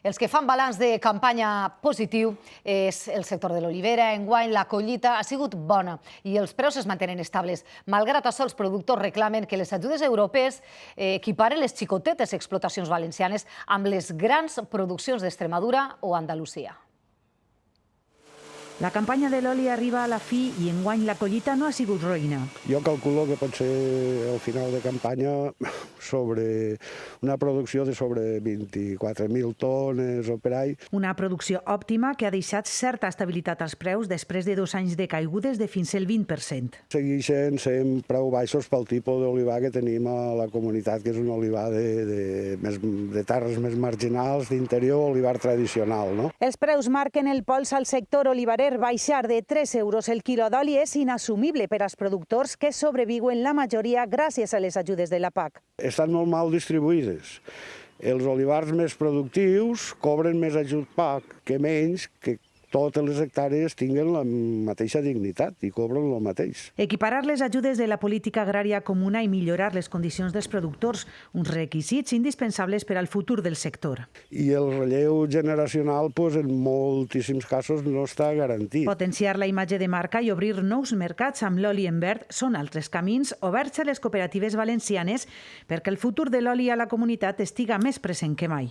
Els que fan balanç de campanya positiu és el sector de l'olivera. Enguany la collita ha sigut bona i els preus es mantenen estables. Malgrat això, els productors reclamen que les ajudes europees equiparen les xicotetes explotacions valencianes amb les grans produccions d'Extremadura o Andalusia. La campanya de l'oli arriba a la fi i enguany la collita no ha sigut roïna. Jo calculo que pot ser al final de campanya sobre una producció de sobre 24.000 tones o per ahí. Una producció òptima que ha deixat certa estabilitat als preus després de 2 anys de caigudes de fins al 20%. Segueixen sent preu baixos pel tipus d'olivar que tenim a la comunitat, que és un olivar de terres més marginals, d'interior, olivar tradicional, no? Els preus marquen el pols al sector olivarer. Baixar de 3 euros el quilo d'oli és inassumible per als productors que sobreviuen la majoria gràcies a les ajudes de la PAC. Estan molt mal distribuïdes. Els olivars més productius cobren més ajut PAC que menys, que totes les hectàrees tinguen la mateixa dignitat i cobren el mateix. Equiparar les ajudes de la política agrària comuna i millorar les condicions dels productors, uns requisits indispensables per al futur del sector. I el relleu generacional, en moltíssims casos, no està garantit. Potenciar la imatge de marca i obrir nous mercats amb l'oli en verd són altres camins oberts a les cooperatives valencianes perquè el futur de l'oli a la comunitat estiga més present que mai.